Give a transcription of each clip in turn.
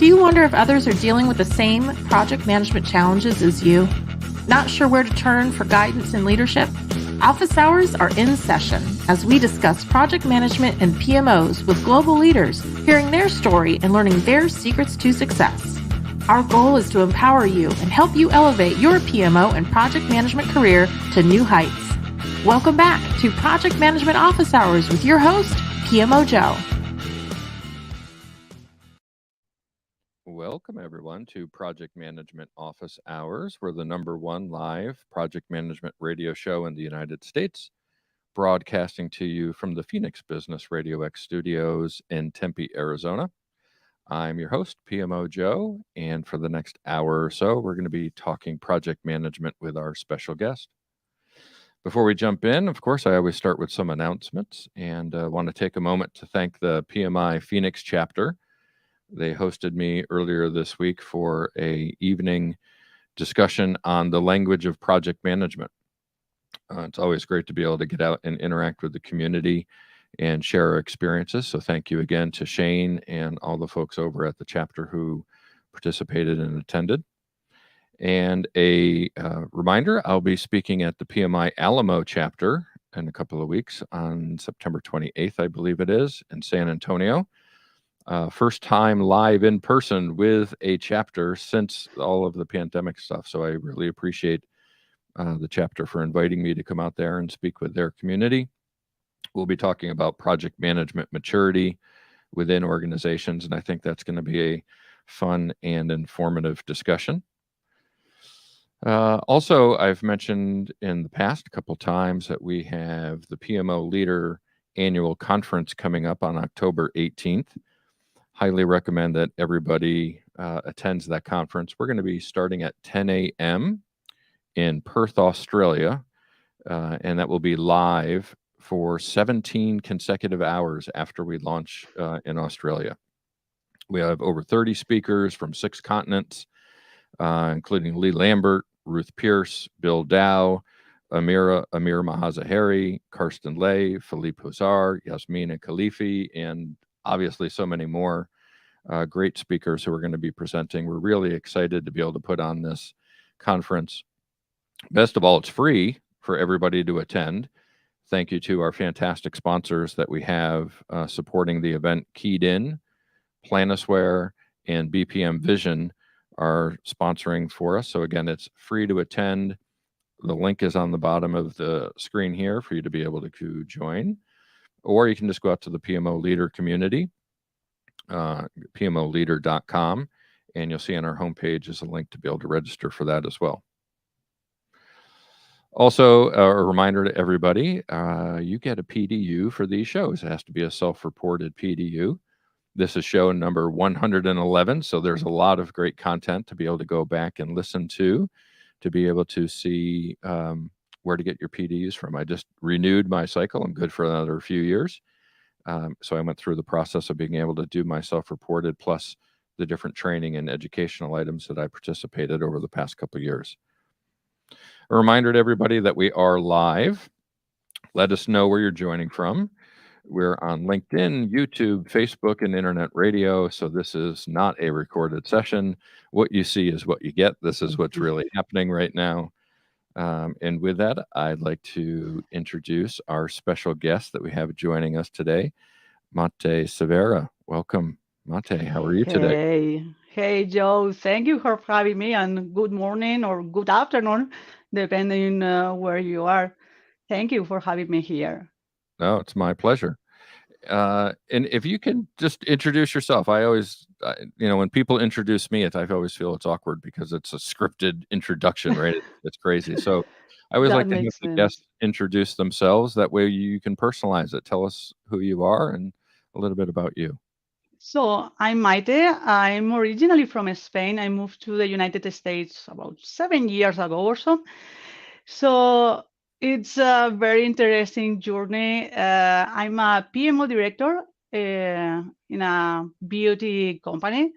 Do you wonder if others are dealing with the same project management challenges as you? Not sure where to turn for guidance and leadership? Office hours are in session as we discuss project management and PMOs with global leaders, hearing their story and learning their secrets to success. Our goal is to empower you and help you elevate your PMO and project management career to new heights. Welcome back to Project Management Office Hours with your host, PMO Joe. Welcome, everyone, to Project Management Office Hours. We're the #1 live project management radio show in the United States, broadcasting to you from the Phoenix Business Radio X studios in Tempe, Arizona. I'm your host, PMO Joe, and for the next hour or so, we're going to be talking project management with our special guest. Before we jump in, of course, I always start with some announcements and want to take a moment to thank the PMI Phoenix chapter. They hosted me earlier this week for an evening discussion on the language of project management. It's always great to be able to get out and interact with the community and share our experiences. So thank you again to Shane and all the folks over at the chapter who participated and attended. And a reminder, I'll be speaking at the PMI Alamo chapter in a couple of weeks on September 28th, I believe it is, in San Antonio. First time live in person with a chapter since all of the pandemic stuff. So I really appreciate the chapter for inviting me to come out there and speak with their community. We'll be talking about project management maturity within organizations, and I think that's going to be a fun and informative discussion. Also, I've mentioned in the past a couple times that we have the PMO Leader Annual Conference coming up on October 18th. Highly recommend that everybody attends that conference. We're going to be starting at 10 a.m. in Perth, Australia, and that will be live for 17 consecutive hours after we launch in Australia. We have over 30 speakers from 6 continents, including Lee Lambert, Ruth Pierce, Bill Dow, Amir Mahazahari, Karsten Lay, Philippe Huzar, Yasmina Khalifi, and obviously so many more great speakers who are going to be presenting. We're really excited to be able to put on this conference. Best of all, it's free for everybody to attend. Thank you to our fantastic sponsors that we have supporting the event. Keyed In, Planisware, and BPM Vision are sponsoring for us. So again, it's free to attend. The link is on the bottom of the screen here for you to be able to join. Or you can just go out to the PMO Leader community, pmoleader.com, and you'll see on our homepage is a link to be able to register for that as well. Also, a reminder to everybody, you get a PDU for these shows. It has to be a self-reported PDU. This is show number 111, so there's a lot of great content to be able to go back and listen to be able to see where to get your PDUs from. I just renewed my cycle. I'm good for another few years. So I went through the process of being able to do my self-reported plus the different training and educational items that I participated over the past couple of years. A reminder to everybody that we are live. Let us know where you're joining from. We're on LinkedIn, YouTube, Facebook, and internet radio. So this is not a recorded session. What you see is what you get. This is what's really happening right now. And with that, I'd like to introduce our special guest that we have joining us today, Mayte Sivera. Welcome, Mayte. How are you today? Hey, Joe. Thank you for having me, and good morning or good afternoon, depending where you are. Thank you for having me here. No, it's my pleasure. And if you can just introduce yourself. I always, when people introduce me, I always feel it's awkward because it's a scripted introduction, right? It's crazy. So I always like to have the guests introduce themselves. That way you can personalize it. Tell us who you are and a little bit about you. So I'm Mayte. I'm originally from Spain. I moved to the United States about 7 years ago or so. So it's a very interesting journey. I'm a PMO director in a beauty company,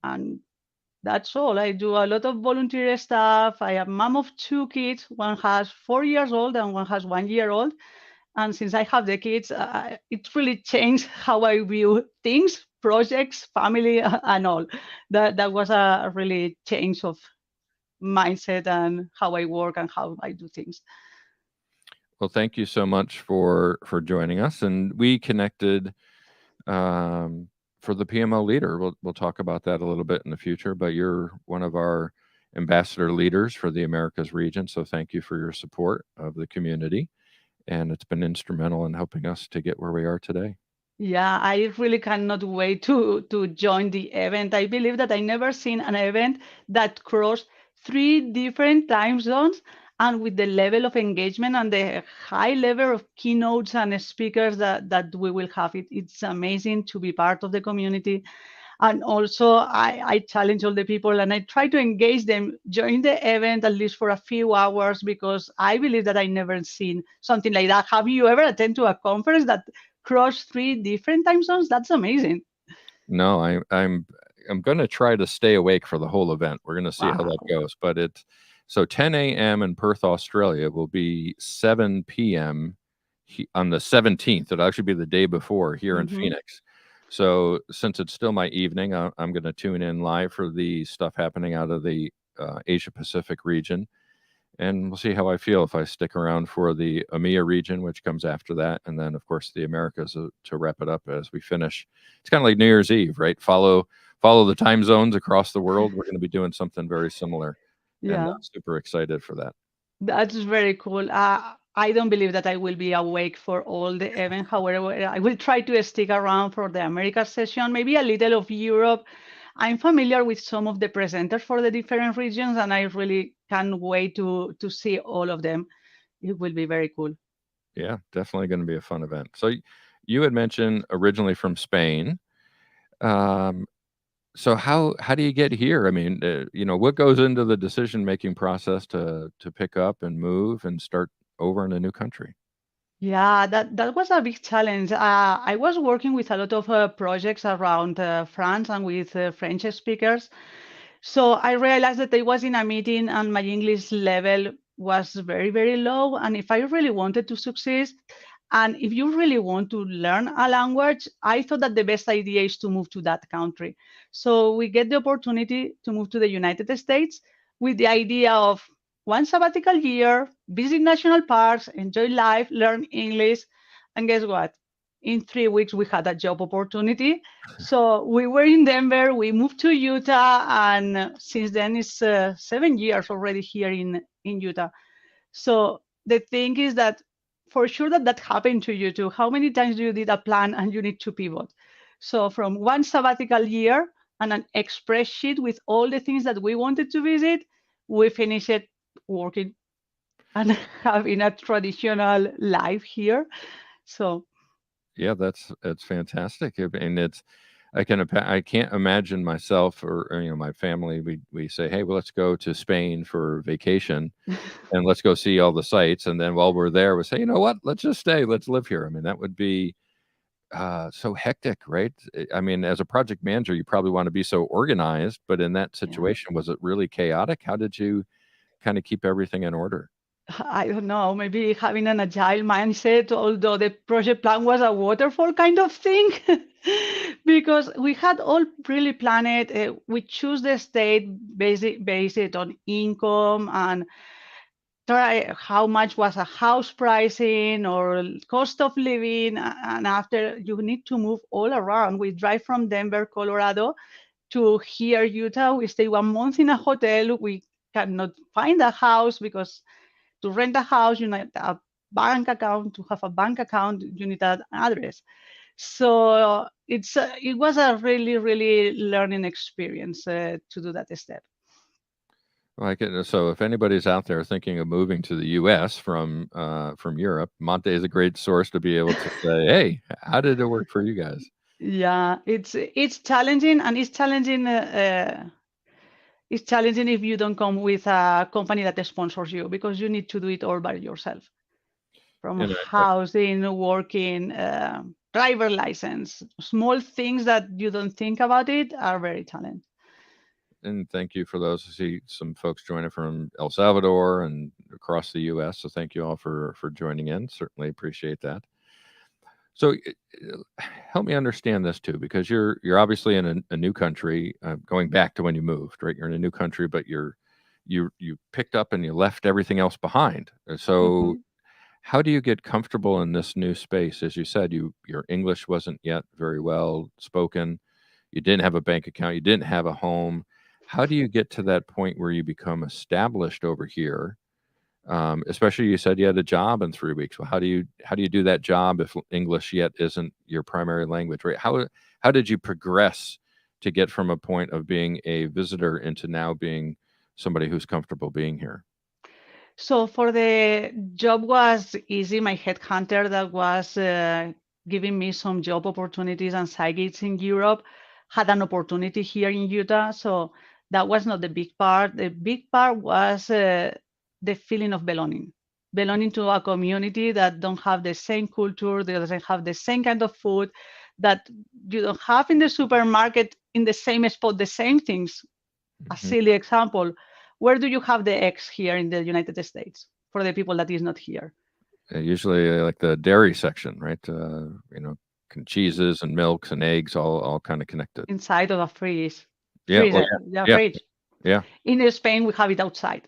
and that's all. I do a lot of volunteer stuff. I am mom of 2 kids. One has 4 years old and one has 1 year old. And since I have the kids, it really changed how I view things projects, family, and all. That was a really change of mindset and how I work and how I do things. Well, thank you so much for joining us, and we connected um, for the PMO leader. We'll talk about that a little bit in the future, but you're one of our ambassador leaders for the Americas region. So thank you for your support of the community, and it's been instrumental in helping us to get where we are today. Yeah, I really cannot wait to join the event. I believe that I never seen an event that crossed three different time zones and with the level of engagement and the high level of keynotes and speakers that we will have. It's amazing to be part of the community. And also, I challenge all the people and I try to engage them during the event at least for a few hours because I believe that I never seen something like that. Have you ever attended to a conference that crossed three different time zones? That's amazing. No, I'm going to try to stay awake for the whole event. We're going to see how that Wow. goes. But it's so 10 a.m. in Perth, Australia will be 7 p.m. On the 17th. It'll actually be the day before here in Hmm. Phoenix. So since it's still my evening, I'm going to tune in live for the stuff happening out of the Asia Pacific region, and we'll see how I feel if I stick around for the EMEA region, which comes after that, and then of course the Americas to wrap it up as we finish. It's kind of like New Year's Eve, right? Follow the time zones across the world. We're going to be doing something very similar, and Yeah. I'm super excited for that. That's very cool. I don't believe that I will be awake for all the event. However, I will try to stick around for the America session, maybe a little of Europe. I'm familiar with some of the presenters for the different regions, and I really can't wait to see all of them. It will be very cool. Yeah, definitely going to be a fun event. So you had mentioned originally from Spain. Um, so how do you get here? I mean, what goes into the decision making process to pick up and move and start over in a new country? Yeah, that was a big challenge. I was working with a lot of projects around France and with French speakers. So I realized that I was in a meeting and my English level was very, very low. And if I really wanted to succeed, and if you really want to learn a language, I thought that the best idea is to move to that country. So we get the opportunity to move to the United States with the idea of one sabbatical year, visit national parks, enjoy life, learn English. And guess what? In 3 weeks, we had a job opportunity. So we were in Denver, we moved to Utah, and since then it's 7 years already here in Utah. So the thing is that for sure that happened to you too. How many times do you did a plan and you need to pivot? So from one sabbatical year and an express sheet with all the things that we wanted to visit, we finished it working and having a traditional life here. So Yeah, that's fantastic. And I can't imagine myself or my family. We say, hey, well, let's go to Spain for vacation and let's go see all the sites. And then while we're there, we say, you know what? Let's just stay. Let's live here. I mean, that would be so hectic, right? I mean, as a project manager, you probably want to be so organized, but in that yeah. situation, was it really chaotic? How did you kind of keep everything in order? I don't know, maybe having an agile mindset, although the project plan was a waterfall kind of thing, because we had all really planned. We choose the state based on income and try how much was a house pricing or cost of living. And after you need to move all around. We drive from Denver, Colorado to here, Utah. We stay 1 month in a hotel. We cannot find a house because to rent a house, you need a bank account. To have a bank account, you need an address. So it was a really, really learning experience to do that step. So if anybody's out there thinking of moving to the U.S. from Europe, Monte is a great source to be able to say, "Hey, how did it work for you guys?" Yeah, it's challenging, and it's challenging if you don't come with a company that sponsors you because you need to do it all by yourself, from And housing, working, driver license. Small things that you don't think about it are very challenging. and thank you for those. I see some folks joining from El Salvador and across the U.S. So thank you all for joining in. Certainly appreciate that. So help me understand this too, because you're obviously in a new country, going back to when you moved, right? You're in a new country, but you picked up and you left everything else behind. So Mhm. how do you get comfortable in this new space? As you said, your English wasn't yet very well spoken. You didn't have a bank account. You didn't have a home. How do you get to that point where you become established over here? Especially you said you had a job in 3 weeks. Well, how do you do that job if English yet isn't your primary language, right? How did you progress to get from a point of being a visitor into now being somebody who's comfortable being here? So for the job was easy. My headhunter that was giving me some job opportunities and side gigs in Europe had an opportunity here in Utah. So that was not the big part. The big part was the feeling of belonging, belonging to a community that don't have the same culture, that doesn't have the same kind of food, that you don't have in the supermarket in the same spot the same things. A Mhm. silly example, where do you have the eggs here in the United States for the people that is not here? Usually, like the dairy section, right? Cheeses and milks and eggs all kind of connected. Inside of a fridge. Yeah. Well, Yeah, yeah. fridge. Yeah. In Spain, we have it outside.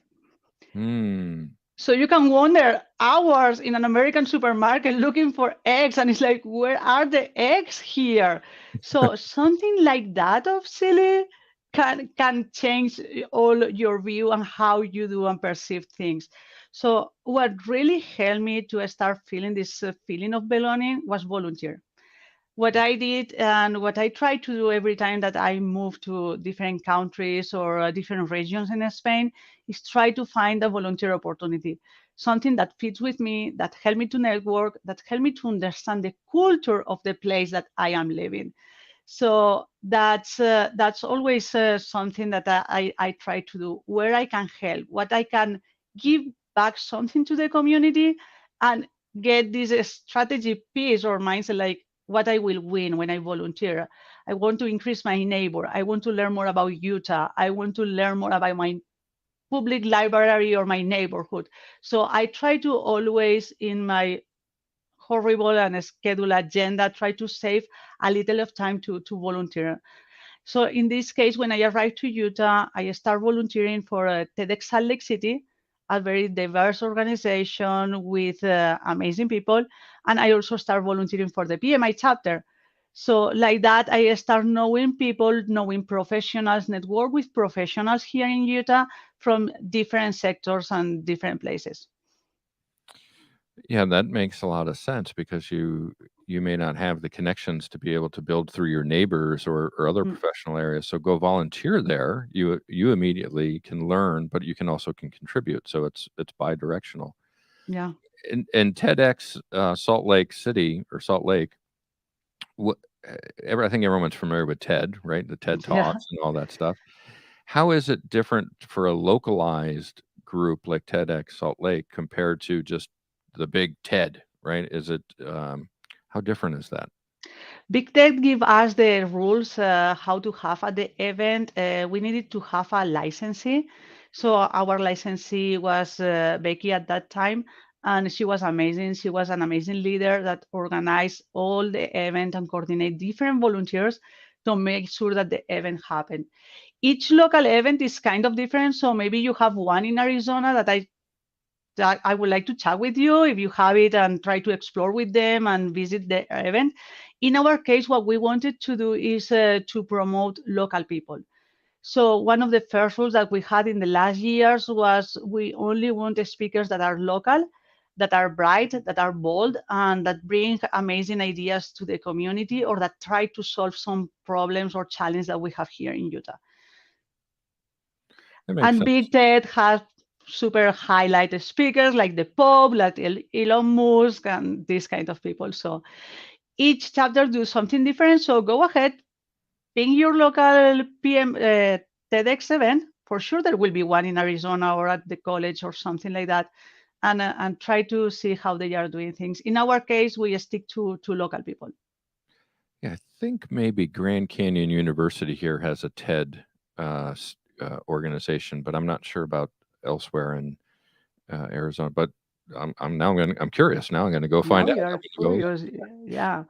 Hmm. So you can wander hours in an American supermarket looking for eggs, and it's like, where are the eggs here? So something like that of silly can change all your view on how you do and perceive things. So what really helped me to start feeling this feeling of belonging was volunteer. What I did and what I try to do every time that I move to different countries or different regions in Spain is try to find a volunteer opportunity, something that fits with me, that help me to network, that help me to understand the culture of the place that I am living. So that's always something that I try to do, where I can help, what I can give back something to the community, and get this strategy piece or mindset like what I will win when I volunteer. I want to increase my neighbor. I want to learn more about Utah. I want to learn more about my public library or my neighborhood. So I try to always in my horrible and schedule agenda try to save a little of time to volunteer. So in this case, when I arrived to Utah, I start volunteering for TEDx Salt Lake City, a very diverse organization with amazing people. And I also start volunteering for the PMI chapter. So like that, I start knowing people, knowing professionals, network with professionals here in Utah from different sectors and different places. Yeah, that makes a lot of sense because you may not have the connections to be able to build through your neighbors or other Mm, professional areas. So go volunteer there. You immediately can learn, but you can also can contribute. So it's bi-directional. yeah. In TEDx Salt Lake City or Salt Lake, what I think everyone's familiar with TED, right? The TED Yeah. Talks and all that stuff. How is it different for a localized group like TEDx Salt Lake compared to just the big TED, right? How different is that? Big Tech give us the rules how to have at the event. We needed to have a licensee. So our licensee was Becky at that time, and she was amazing. She was an amazing leader that organized all the event and coordinate different volunteers to make sure that the event happened. Each local event is kind of different. So maybe you have one in Arizona that I would like to chat with you if you have it and try to explore with them and visit the event. In our case, what we wanted to do is to promote local people. So one of the first rules that we had in the last years was we only want the speakers that are local, that are bright, that are bold, and that bring amazing ideas to the community or that try to solve some problems or challenges that we have here in Utah. That makes And sense. Big Tech has super highlighted speakers like the Pope, like Elon Musk, and these kind of people. So each chapter do something different. So go ahead, ping your local TEDx event. For sure, there will be one in Arizona or at the college or something like that, and try to see how they are doing things. In our case, we stick to local people. Yeah, I think maybe Grand Canyon University here has a TED organization, but I'm not sure about elsewhere in Arizona. But I'm curious now. I'm going to go find Now out. you I'm are gonna go. curious. Yeah.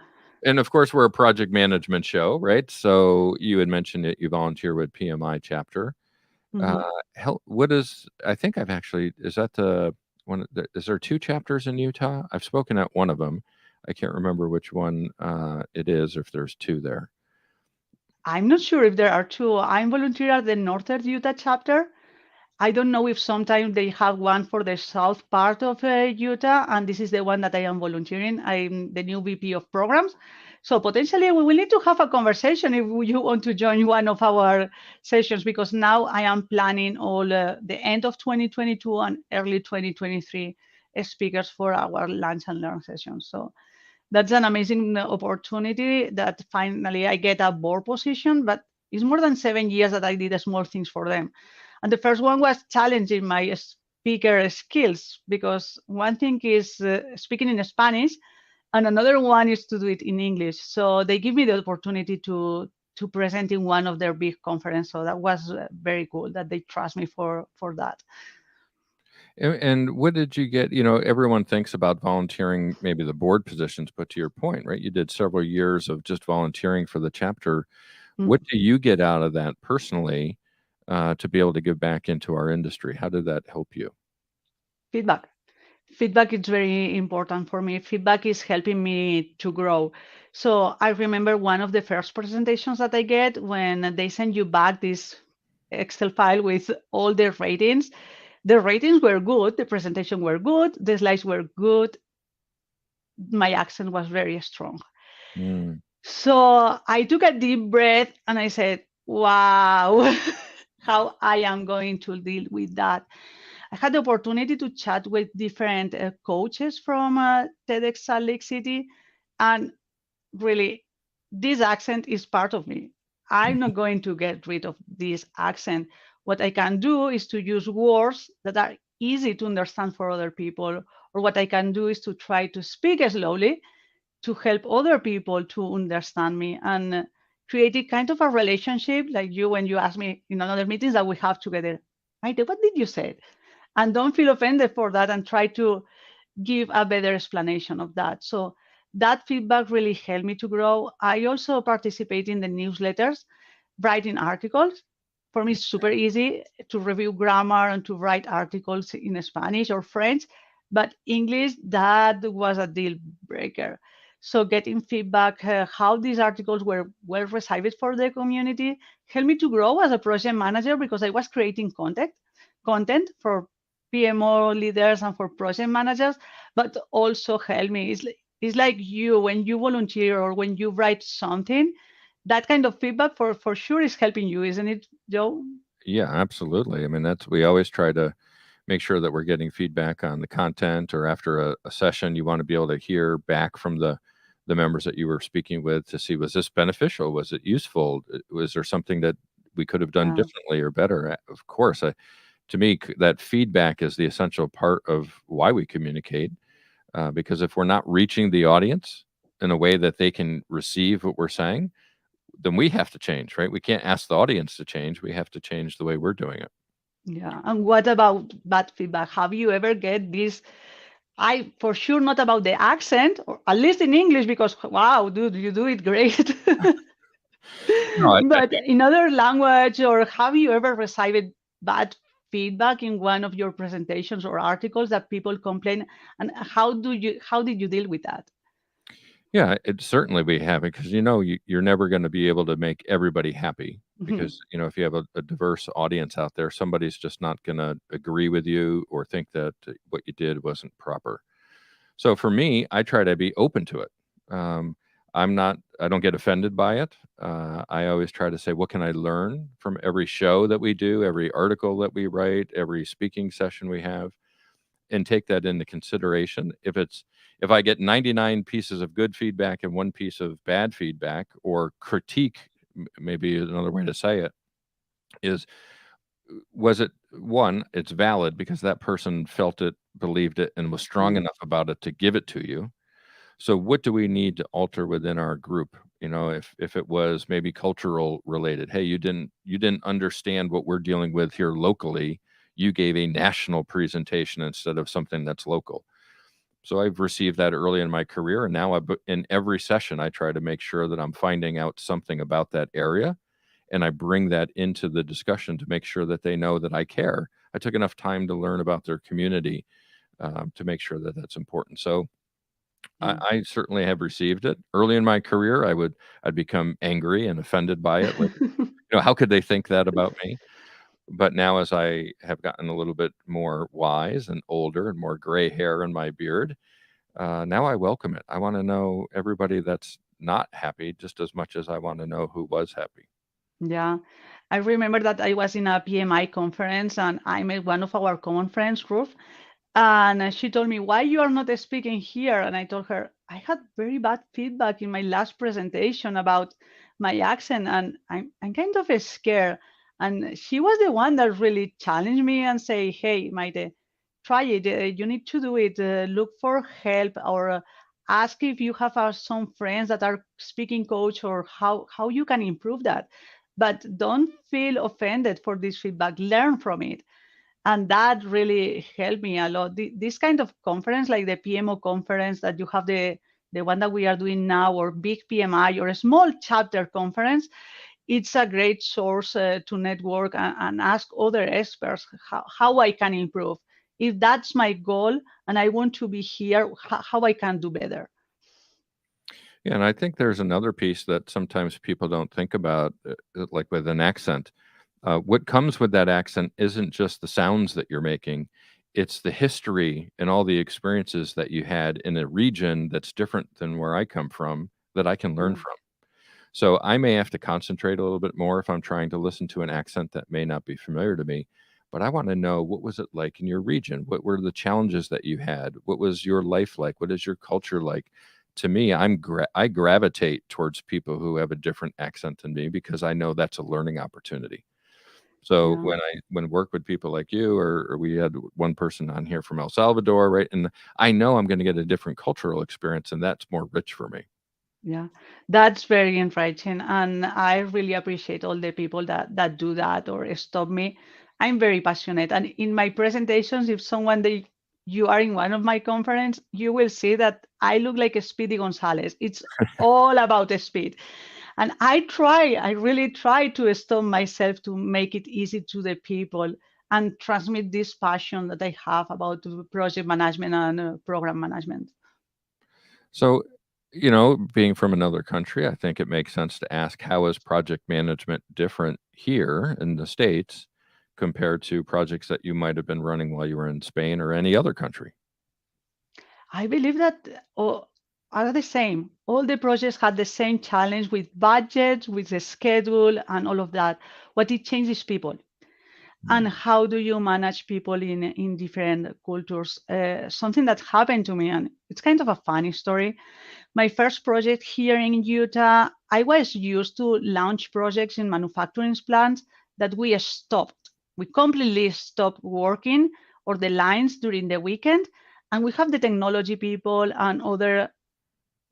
And of course, we're a project management show, right? So you had mentioned that you volunteer with PMI chapter. Uh, Mhm. what is? I think I've actually. Is that the one? Is there two chapters in Utah? I've spoken at one of them. I can't remember which one it is, or if there's two there. I'm not sure if there are two. I'm volunteer at the Northern Utah chapter. I don't know if sometimes they have one for the south part of Utah, and this is the one that I am volunteering. I'm the new VP of programs. So potentially we will need to have a conversation if you want to join one of our sessions, because now I am planning all the end of 2022 and early 2023 speakers for our lunch and learn sessions. So that's an amazing opportunity that finally I get a board position, but it's more than 7 years that I did small things for them. And the first one was challenging my speaker skills, because one thing is speaking in Spanish and another one is to do it in English. So they give me the opportunity to present in one of their big conferences. So that was very cool that they trust me for that. And what did you get? Everyone thinks about volunteering, maybe the board positions, but to your point, right? You did several years of just volunteering for the chapter. Mm. What do you get out of that personally to be able to give back into our industry? How did that help you? Feedback. Feedback is very important for me. Feedback is helping me to grow. So I remember one of the first presentations that I get when they send you back this Excel file with all the ratings. The ratings were good, the presentation were good, the slides were good. My accent was very strong. Mm. So I took a deep breath and I said, wow, how I am going to deal with that. I had the opportunity to chat with different coaches from TEDx Salt Lake City, and really, this accent is part of me. I'm not going to get rid of this accent. What I can do is to use words that are easy to understand for other people, or what I can do is to try to speak slowly to help other people to understand me and create a kind of a relationship like you when you ask me in another meetings that we have together. Maite, what did you say? And don't feel offended for that and try to give a better explanation of that. So that feedback really helped me to grow. I also participate in the newsletters, writing articles. For me, it's super easy to review grammar and to write articles in Spanish or French, but English, that was a deal breaker. So getting feedback, how these articles were well received for the community, helped me to grow as a project manager because I was creating content for PMO leaders and for project managers, but also help me. It's like you, when you volunteer or when you write something, that kind of feedback for sure is helping you, isn't it, Joe? Yeah, absolutely. I mean, we always try to make sure that we're getting feedback on the content, or after a session, you want to be able to hear back from the members that you were speaking with to see, was this beneficial? Was it useful? Was there something that we could have done Yeah. differently or better? Of course, to me, that feedback is the essential part of why we communicate. Because if we're not reaching the audience in a way that they can receive what we're saying, then we have to change, right? We can't ask the audience to change. We have to change the way we're doing it. Yeah. And what about bad feedback? Have you ever get this? I for sure not about the accent, or at least in English, because wow, dude, you do it great. No, But in other language, or have you ever received bad feedback in one of your presentations or articles that people complain? And how did you deal with that? yeah, it certainly we have it, because you're never going to be able to make everybody happy, Mhm. because if you have a diverse audience out there, somebody's just not going to agree with you or think that what you did wasn't proper. So for me, I try to be open to it. Um, I don't get offended by it. I always try to say, what can I learn from every show that we do, every article that we write, every speaking session we have, and take that into consideration. If I get 99 pieces of good feedback and one piece of bad feedback, or critique, maybe another way to say it is, was it one, it's valid because that person felt it, believed it, and was strong Mm. enough about it to give it to you. So what do we need to alter within our group? If it was maybe cultural related, hey, you didn't understand what we're dealing with here locally. you gave a national presentation instead of something that's local. So I've received that early in my career, and now in every session, I try to make sure that I'm finding out something about that area, and I bring that into the discussion to make sure that they know that I care. I took enough time to learn about their community to make sure that that's important. So Yeah. I certainly have received it. Early in my career, I'd become angry and offended by it. Like, how could they think that about me? But now, as I have gotten a little bit more wise and older and more gray hair in my beard, now I welcome it. I want to know everybody that's not happy just as much as I want to know who was happy. Yeah. I remember that I was in a PMI conference and I met one of our common friends, Ruth, and she told me, why you are not speaking here? And I told her, I had very bad feedback in my last presentation about my accent, and I'm kind of scared. And she was the one that really challenged me and say, hey, Maite, try it. You need to do it. Look for help, or ask if you have some friends that are speaking coach, or how you can improve that. But don't feel offended for this feedback. Learn from it, and that really helped me a lot. This kind of conference, like the PMO conference that you have, the one that we are doing now, or big PMI or a small chapter conference, it's a great source to network and ask other experts how I can improve. If that's my goal and I want to be here, how I can do better. Yeah, and I think there's another piece that sometimes people don't think about, like with an accent. What comes with that accent isn't just the sounds that you're making, it's the history and all the experiences that you had in a region that's different than where I come from that I can learn Yeah. from. So I may have to concentrate a little bit more if I'm trying to listen to an accent that may not be familiar to me. But I want to know, what was it like in your region? What were the challenges that you had? What was your life like? What is your culture like? To me, I gravitate towards people who have a different accent than me because I know that's a learning opportunity. So Yeah. when work with people like you, or we had one person on here from El Salvador, right? And I know I'm going to get a different cultural experience, and that's more rich for me. Yeah, that's very enriching, and I really appreciate all the people that do that or stop me. I'm very passionate, and in my presentations, if you are in one of my conference, you will see that I look like a Speedy Gonzalez. It's all about the speed, and I really try to stop myself to make it easy to the people and transmit this passion that I have about project management and program management. So, being from another country, I think it makes sense to ask, how is project management different here in the States compared to projects that you might have been running while you were in Spain or any other country? I believe that all are the same. All the projects had the same challenge with budgets, with the schedule, and all of that. What it changes people, and how do you manage people in different cultures? Something that happened to me, and it's kind of a funny story. My first project here in Utah, I was used to launch projects in manufacturing plants that we stopped. We completely stopped working or the lines during the weekend. And we have the technology people and other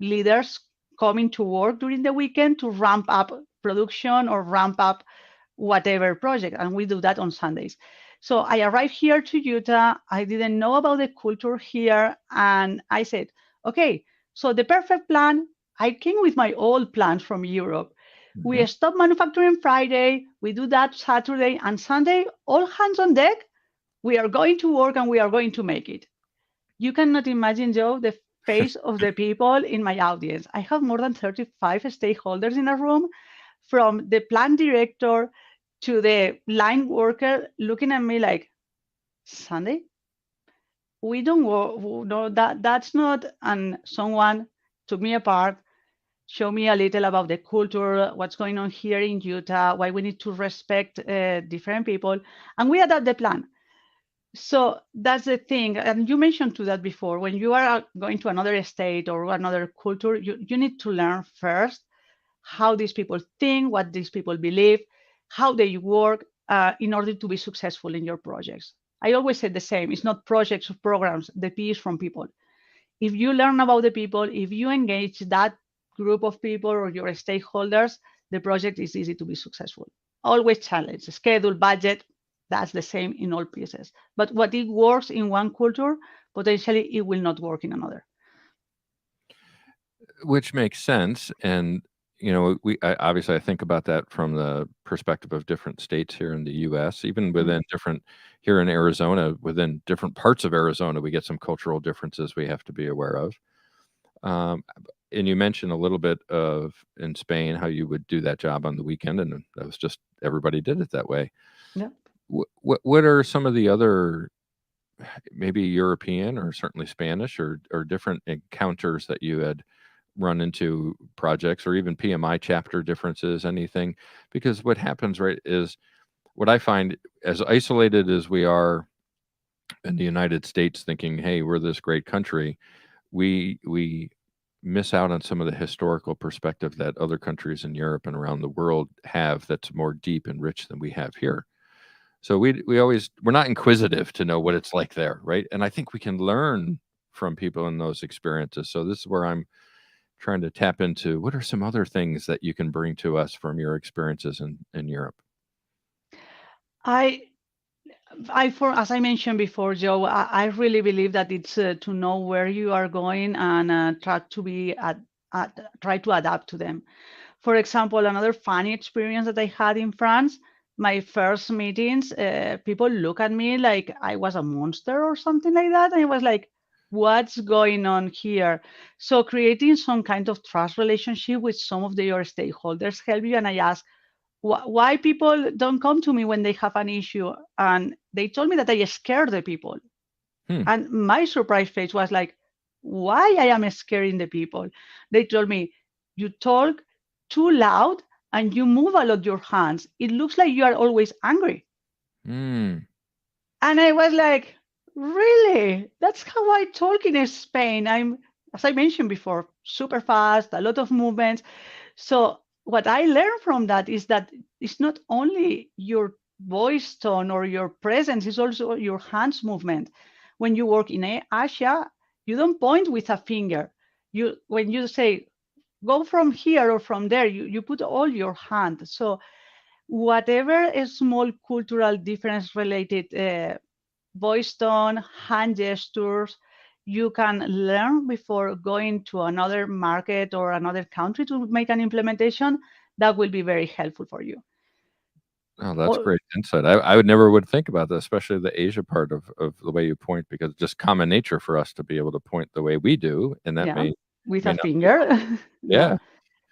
leaders coming to work during the weekend to ramp up production or ramp up whatever project. And we do that on Sundays. So I arrived here to Utah. I didn't know about the culture here. And I said, okay, so the perfect plan, I came with my old plan from Europe. We Mhm. stop manufacturing Friday. We do that Saturday and Sunday, all hands on deck. We are going to work and we are going to make it. You cannot imagine, Joe, the face of the people in my audience. I have more than 35 stakeholders in a room, from the plant director to the line worker, looking at me like, Sunday? We don't work, no, that's not. And someone took me apart, showed me a little about the culture, what's going on here in Utah, why we need to respect different people, and we adapt the plan. So that's the thing. And you mentioned to that before, when you are going to another state or another culture, you need to learn first how these people think, what these people believe, how they work in order to be successful in your projects. I always say the same. It's not projects or programs. The P is from people. If you learn about the people, if you engage that group of people or your stakeholders, the project is easy to be successful. Always challenge, schedule, budget. that's the same in all pieces. But what it works in one culture, potentially it will not work in another. Which makes sense. And, obviously I think about that from the perspective of different states here in the US, even Mm. within different, here in Arizona, within different parts of Arizona, we get some cultural differences we have to be aware of. Um, and you mentioned a little bit of in Spain how you would do that job on the weekend, and that was just everybody did it that way. Yeah. What are some of the other maybe European or certainly Spanish or different encounters that you had run into projects or even PMI chapter differences, anything? Because what happens, right, is what I find as isolated as we are in the United States, thinking, hey, we're this great country, we miss out on some of the historical perspective that other countries in Europe and around the world have that's more deep and rich than we have here. So we're not inquisitive to know what it's like there, right? And I think we can learn from people in those experiences. So this is where I'm trying to tap into what are some other things that you can bring to us from your experiences in Europe? I for as I mentioned before, Joe, I really believe that it's to know where you are going and try to adapt to them. For example, another funny experience that I had in France, my first meetings, people look at me like I was a monster or something like that. And I was like, what's going on here? So creating some kind of trust relationship with some of your stakeholders help you. And I ask, why people don't come to me when they have an issue? And they told me that I scared the people. Hmm. And my surprise face was like, why I am scaring the people? They told me, you talk too loud and you move a lot your hands. It looks like you are always angry. Mm. And I was like, really? That's how I talk in Spain. I'm, as I mentioned before, super fast, a lot of movements. So what I learned from that is that it's not only your voice tone or your presence, it's also your hands movement. When you work in Asia, you don't point with a finger. You when you say go from here or from there, you put all your hand. So whatever a small cultural difference related voice tone, hand gestures, you can learn before going to another market or another country to make an implementation. That will be very helpful for you. Oh, that's Or, great insight. I would never would think about that, especially the Asia part of the way you point, because it's just common nature for us to be able to point the way we do, and that yeah, with may a not be. finger. Yeah, Yeah.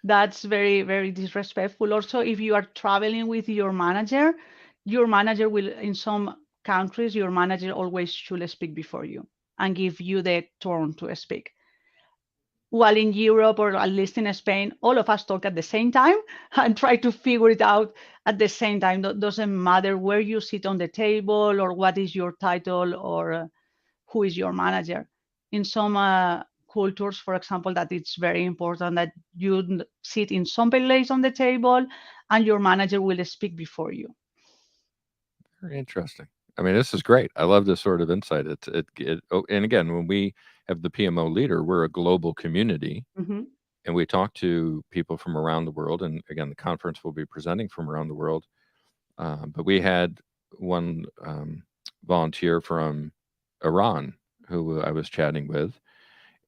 that's very, very disrespectful. Also, if you are traveling with your manager will, in some countries, your manager always should speak before you and give you the turn to speak. While in Europe or at least in Spain, all of us talk at the same time and try to figure it out at the same time. Doesn't matter where you sit on the table or what is your title or who is your manager. In some cultures, for example, that it's very important that you sit in some place on the table and your manager will speak before you. Very interesting. I mean, this is great. I love this sort of insight. And again, when we have the PMO leader, we're a global community, Mhm. and we talk to people from around the world. And again, the conference will be presenting from around the world. But we had one volunteer from Iran who I was chatting with,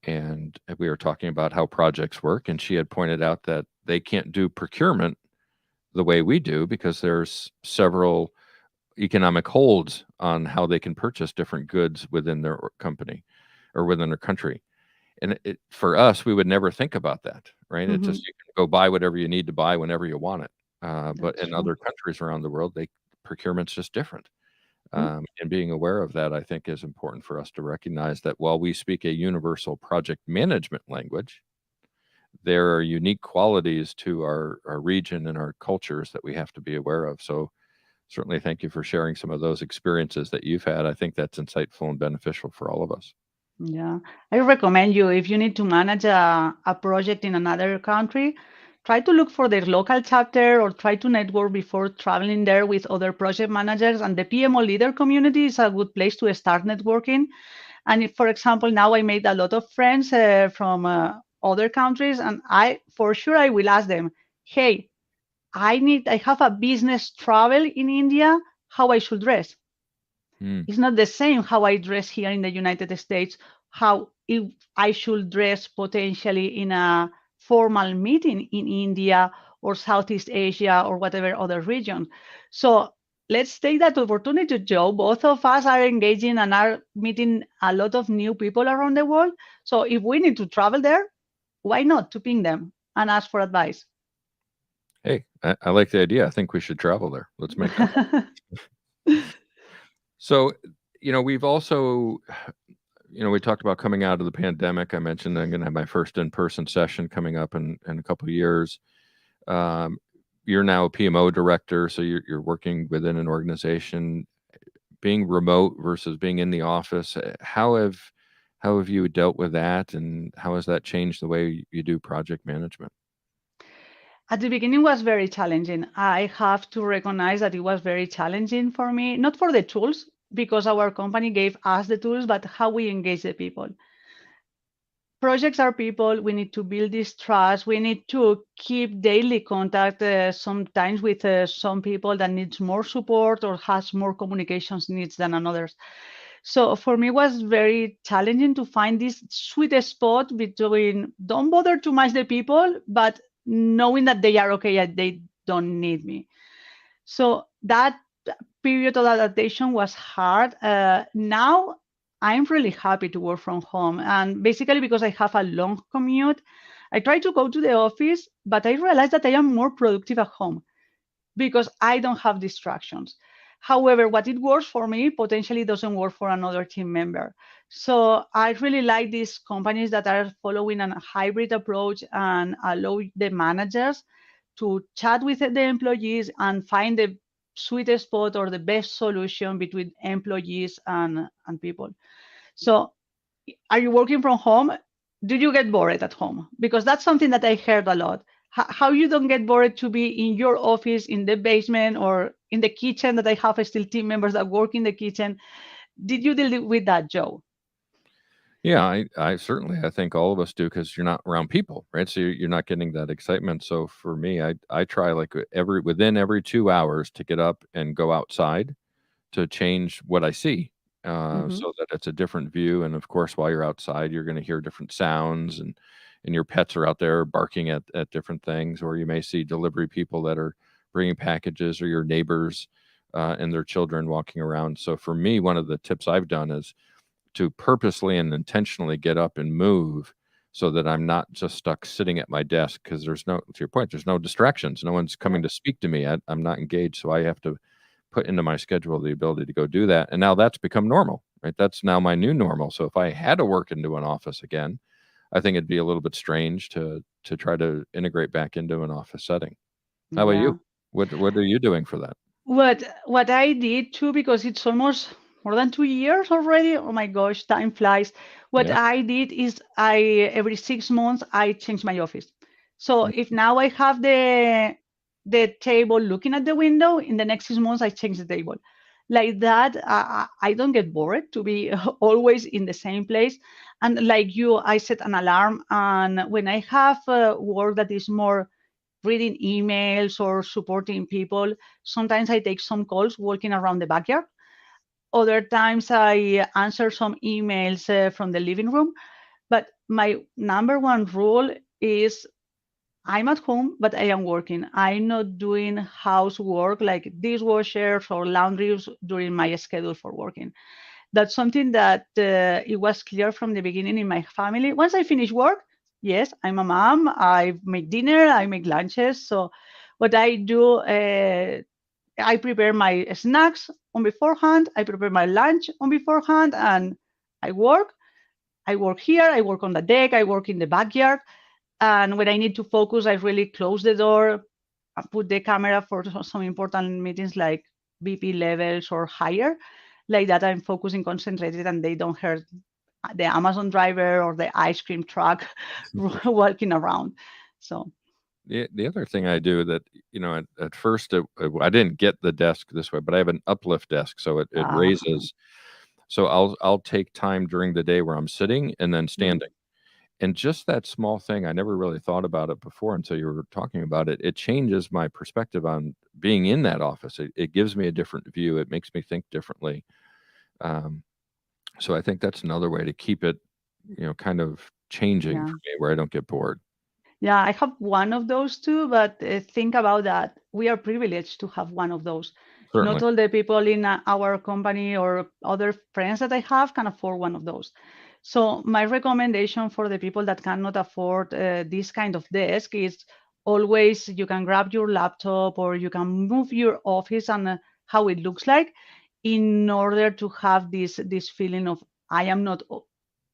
and we were talking about how projects work. And she had pointed out that they can't do procurement the way we do because there's several economic holds on how they can purchase different goods within their company or within their country. And for us, we would never think about that, right? It's Mhm. just you can go buy whatever you need to buy whenever you want it. But That's in true. other countries around the world, procurement's just different. Mm. And being aware of that, I think, is important for us to recognize that while we speak a universal project management language, there are unique qualities to our region and our cultures that we have to be aware of. So certainly thank you for sharing some of those experiences that you've had. I think that's insightful and beneficial for all of us. Yeah, I recommend you if you need to manage a project in another country, try to look for their local chapter or try to network before traveling there with other project managers. And the PMO leader community is a good place to start networking. And if, for example, now I made a lot of friends from other countries, and I for sure I will ask them, hey, I have a business travel in India. how I should dress. Mm. It's not the same how I dress here in the United States, how if I should dress potentially in a formal meeting in India or Southeast Asia or whatever other region. So let's take that opportunity, Joe. Both of us are engaging and are meeting a lot of new people around the world. So if we need to travel there, why not to ping them and ask for advice? Hey, I like the idea. I think we should travel there. Let's make that happen. So, we've also, we talked about coming out of the pandemic. I mentioned I'm going to have my first in-person session coming up in a couple of years. You're now a PMO director, so you're working within an organization. Being remote versus being in the office, how have you dealt with that, and how has that changed the way you do project management? At the beginning was very challenging. I have to recognize that it was very challenging for me, not for the tools, because our company gave us the tools, but how we engage the people. Projects are people. We need to build this trust. We need to keep daily contact sometimes with some people that needs more support or has more communications needs than others. So for me, it was very challenging to find this sweet spot between don't bother too much the people, but knowing that they are okay and they don't need me. So that period of adaptation was hard. Now I'm really happy to work from home, and basically because I have a long commute, I try to go to the office, but I realize that I am more productive at home because I don't have distractions. However, what it works for me potentially doesn't work for another team member. So I really like these companies that are following a hybrid approach and allow the managers to chat with the employees and find the sweet spot or the best solution between employees and people. So are you working from home? Do you get bored at home? Because that's something that I heard a lot. How you don't get bored to be in your office, in the basement, or in the kitchen, that I have still team members that work in the kitchen. Did you deal with that, Joe? Yeah, I certainly, I think all of us do, because you're not around people, right? So you're not getting that excitement. So for me, I try like within every 2 hours to get up and go outside to change what I see, Hmm. so that it's a different view. And of course, while you're outside, you're going to hear different sounds, and your pets are out there barking at different things, or you may see delivery people that are bringing packages, or your neighbors and their children walking around. So for me, one of the tips I've done is to purposely and intentionally get up and move, so that I'm not just stuck sitting at my desk, because to your point, there's no distractions. No one's coming to speak to me. I'm not engaged. So I have to put into my schedule the ability to go do that. And now that's become normal, right? That's now my new normal. So if I had to work into an office again, I think it'd be a little bit strange to try to integrate back into an office setting. How about you? Yeah. What are you doing for that? What I did too, because it's almost more than 2 years already. Oh my gosh, time flies. What Yeah. I did is I every 6 months I change my office. So if now I have the table looking at the window, in the next 6 months I change the table. Like that, I don't get bored to be always in the same place. And like you, I set an alarm, and when I have work that is more reading emails or supporting people. Sometimes I take some calls walking around the backyard. Other times I answer some emails from the living room. But my number one rule is I'm at home, but I am working. I'm not doing housework like dishwashers or laundries during my schedule for working. That's something that it was clear from the beginning in my family. Once I finish work, yes, I'm a mom. I make dinner, I make lunches. So what I do, I prepare my snacks on beforehand. I prepare my lunch on beforehand, and I work. I work here. I work on the deck. I work in the backyard. And when I need to focus, I really close the door. I put the camera for some important meetings like VP levels or higher, like that I'm focusing, concentrated, and they don't hurt the Amazon driver or the ice cream truck walking around. So, The other thing I do that, at first I didn't get the desk this way, but I have an uplift desk, so it uh, raises. So I'll take time during the day where I'm sitting and then standing. And just that small thing, I never really thought about it before until you were talking about it. It changes my perspective on being in that office. It gives me a different view. It makes me think differently. Um, so I think that's another way to keep it, kind of changing Yeah. for me where I don't get bored. Yeah, I have one of those too, but think about that. We are privileged to have one of those. Not Certainly. all the people in our company or other friends that I have can afford one of those. So my recommendation for the people that cannot afford this kind of desk is always you can grab your laptop or you can move your office and how it looks like in order to have this feeling of I am not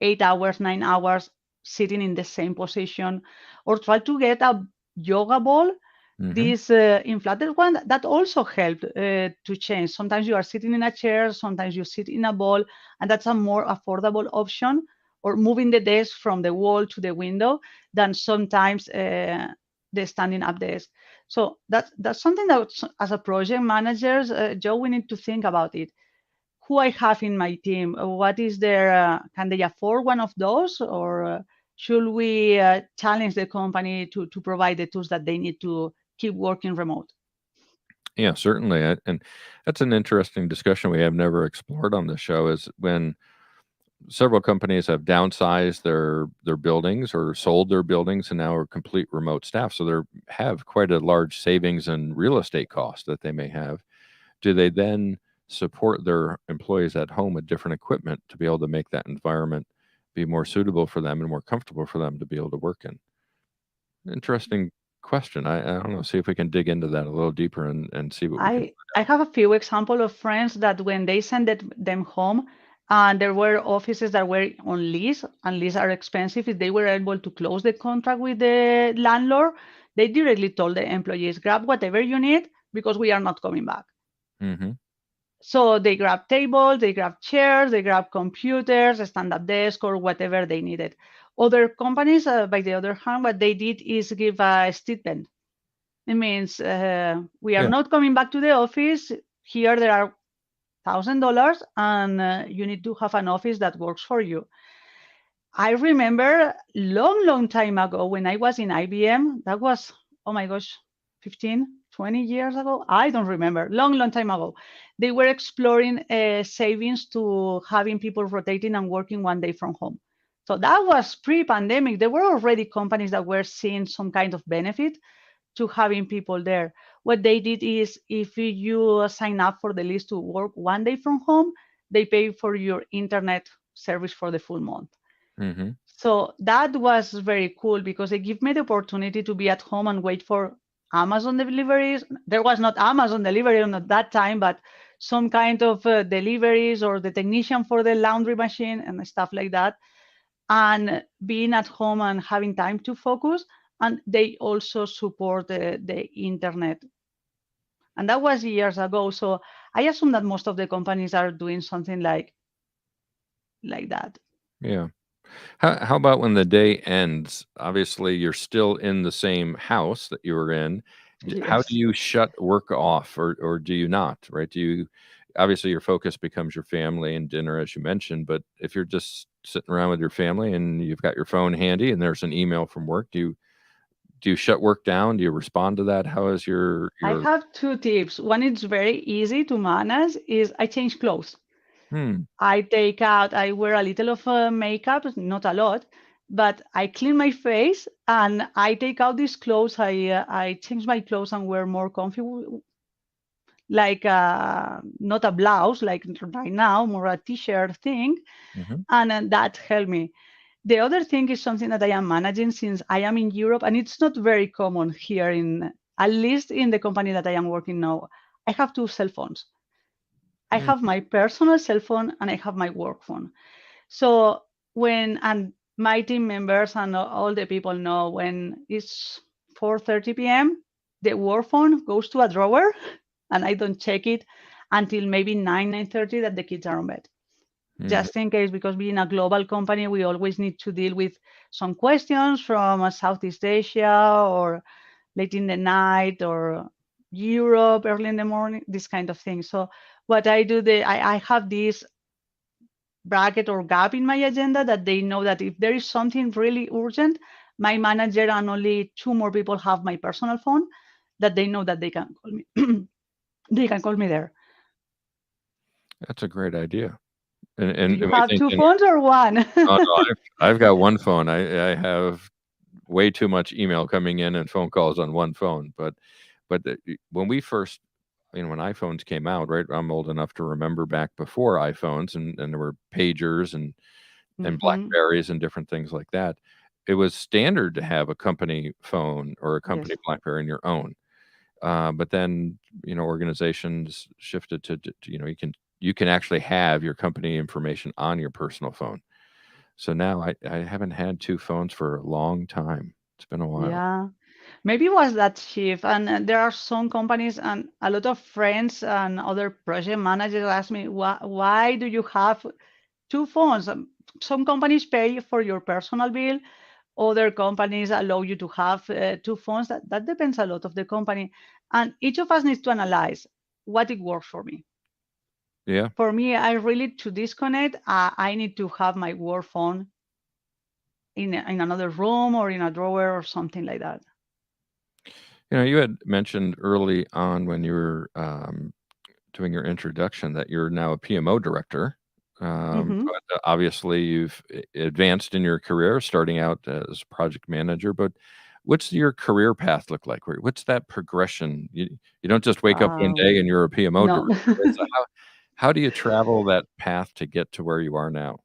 8 hours, 9 hours sitting in the same position, or try to get a yoga ball, Hmm. this inflated one that also helped to change. Sometimes you are sitting in a chair, sometimes you sit in a ball, and that's a more affordable option, or moving the desk from the wall to the window than sometimes the standing up desk. So that's something that as a project managers, Joe, we need to think about it. Who I have in my team, what is their, can they afford one of those, or should we challenge the company to provide the tools that they need to keep working remote? Yeah, certainly. And that's an interesting discussion we have never explored on the show is when several companies have downsized their buildings or sold their buildings and now are complete remote staff. So they have quite a large savings in real estate costs that they may have. Do they then support their employees at home with different equipment to be able to make that environment be more suitable for them and more comfortable for them to be able to work in? Interesting question. I don't know. See if we can dig into that a little deeper and see what we can. I have a few examples of friends that when they sent them home, and there were offices that were on lease, and lease are expensive. If they were able to close the contract with the landlord, they directly told the employees, grab whatever you need because we are not coming back. Hmm. So they grab tables, they grab chairs, they grab computers, a stand-up desk, or whatever they needed. Other companies, by the other hand, what they did is give a stipend. It means we are Yeah. not coming back to the office. Here there are $1,000, and you need to have an office that works for you. I remember long, long time ago when I was in IBM, that was, oh my gosh, 15, 20 years ago. I don't remember. Long, long time ago. They were exploring savings to having people rotating and working one day from home. So that was pre-pandemic. There were already companies that were seeing some kind of benefit to having people there. What they did is if you sign up for the list to work one day from home, they pay for your internet service for the full month. Hmm. So that was very cool because they give me the opportunity to be at home and wait for Amazon deliveries. There was not Amazon delivery at that time, but some kind of deliveries or the technician for the laundry machine and stuff like that. And being at home and having time to focus. And they also support the internet. And that was years ago. So I assume that most of the companies are doing something like that. Yeah. How about when the day ends? Obviously, you're still in the same house that you were in. How do Yes. you shut work off, or do you not? Right? Do you? Obviously, your focus becomes your family and dinner, as you mentioned. But if you're just sitting around with your family and you've got your phone handy and there's an email from work, do you shut work down? Do you respond to that? How is I your? have two tips. One is very easy to manage is I change clothes. Hmm. I wear a little of makeup, not a lot, but I clean my face and I take out these clothes. I change my clothes and wear more comfy, like not a blouse like right now, more a t-shirt thing, Hmm. and that helped me. The other thing is something that I am managing since I am in Europe, and it's not very common here at least in the company that I am working now. I have two cell phones. I Hmm. have my personal cell phone and I have my work phone. So when and my team members and all the people know when it's 4:30 p.m., the work phone goes to a drawer, and I don't check it until maybe 9:30 that the kids are on bed. Hmm. Just in case, because being a global company, we always need to deal with some questions from Southeast Asia or late in the night or Europe early in the morning, this kind of thing. So what I do, I have this bracket or gap in my agenda that they know that if there is something really urgent, my manager and only two more people have my personal phone, that they know that they can call me. They can call me there. That's a great idea. Do And you we're have two thinking, phones or one? oh no, I've got one phone. I have way too much email coming in and phone calls on one phone. But when we first, when iPhones came out, right? I'm old enough to remember back before iPhones, and there were pagers and Hmm. Blackberries and different things like that. It was standard to have a company phone or a Yes. company BlackBerry in your own. But then organizations shifted to you can actually have your company information on your personal phone. So now I haven't had two phones for a long time. It's been a while. Yeah. Maybe it was that shift. And there are some companies and a lot of friends and other project managers ask me, why do you have two phones? Some companies pay for your personal bill. Other companies allow you to have two phones. That depends a lot of the company. And each of us needs to analyze what it works for me. Yeah. For me, I really to disconnect, I need to have my work phone in another room or in a drawer or something like that. You had mentioned early on when you were doing your introduction that you're now a PMO director. Hmm. But obviously, you've advanced in your career, starting out as project manager. But what's your career path look like? What's that progression? You don't just wake up one day and you're a PMO No. director. Right? So how do you travel that path to get to where you are now?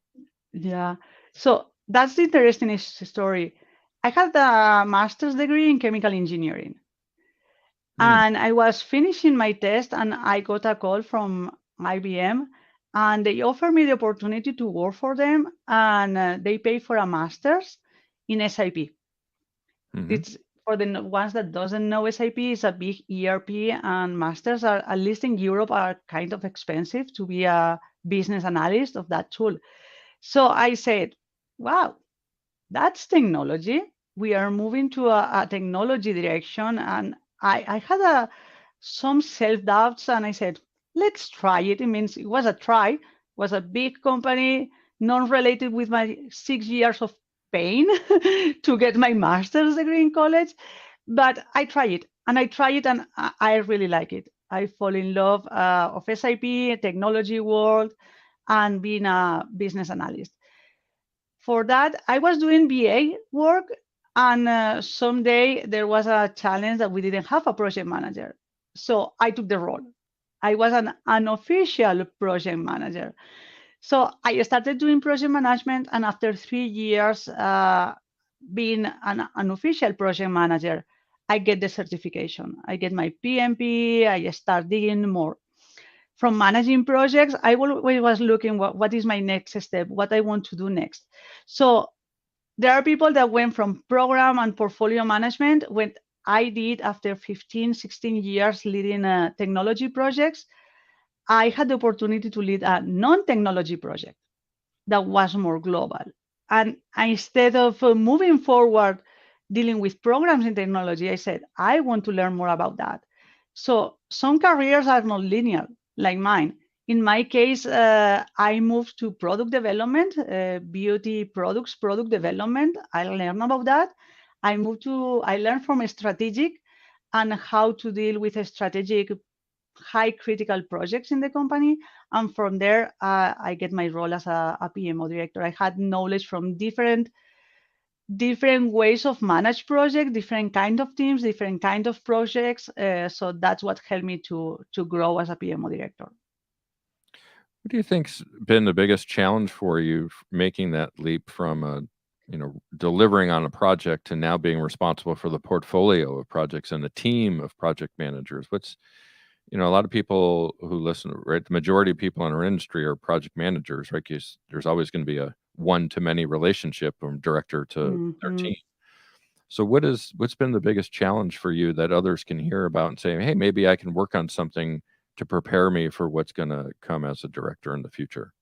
Yeah. So that's the interesting story. I had a master's degree in chemical engineering, Hmm. and I was finishing my test, and I got a call from IBM, and they offered me the opportunity to work for them, and they pay for a master's in SAP. Hmm. It's for the ones that doesn't know, SAP is a big ERP, and masters are, at least in Europe, are kind of expensive to be a business analyst of that tool. So I said, wow, that's technology. We are moving to a technology direction. And I had some self doubts, and I said, let's try it. It means it was a try, it was a big company, non related with my 6 years of pain to get my master's degree in college. But I try it and I try it, and I really like it. I fall in love of SAP, technology world, and being a business analyst. For that, I was doing BA work, and someday there was a challenge that we didn't have a project manager. So I took the role. I was an unofficial project manager. So I started doing project management, and after 3 years being an unofficial project manager, I get the certification. I get my PMP. I start digging more. From managing projects, I always was looking what is my next step, what I want to do next. So there are people that went from program and portfolio management. When I did, after 15, 16 years leading technology projects, I had the opportunity to lead a non-technology project that was more global. And instead of moving forward dealing with programs in technology, I said, I want to learn more about that. So some careers are not linear, like mine. In my case, I moved to product development, beauty products, product development. I learned about that. I learned from a strategic and how to deal with a strategic high critical projects in the company. And from there, I get my role as a PMO director. I had knowledge from different ways of manage projects, different kind of teams, different kind of projects. So that's what helped me to grow as a PMO director. What do you think's been the biggest challenge for you making that leap from delivering on a project to now being responsible for the portfolio of projects and the team of project managers? A lot of people who listen, right? The majority of people in our industry are project managers, right? 'Cause there's always going to be a one-to-many relationship from director to their Mhm. team. So what's been the biggest challenge for you that others can hear about and say, hey, maybe I can work on something to prepare me for what's going to come as a director in the future?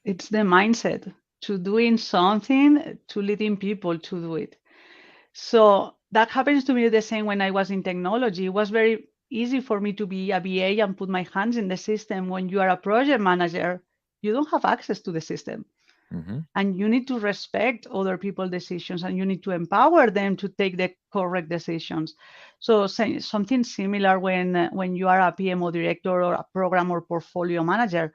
It's the mindset to doing something, to leading people to do it. So that happens to me the same when I was in technology. It was very easy for me to be a BA and put my hands in the system. When you are a project manager, you don't have access to the system. Mm-hmm. And you need to respect other people's decisions, and you need to empower them to take the correct decisions. So something similar when you are a PMO director or a program or portfolio manager.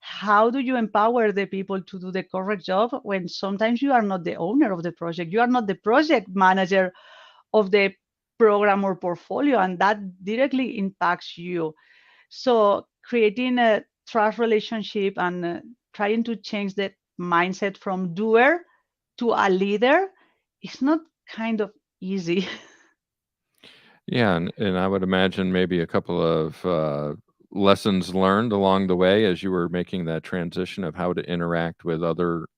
How do you empower the people to do the correct job when sometimes you are not the owner of the project, you are not the project manager of the program or portfolio, and that directly impacts you. So creating a trust relationship and trying to change the mindset from doer to a leader is not kind of easy. Yeah, and I would imagine maybe a couple of lessons learned along the way as you were making that transition of how to interact with other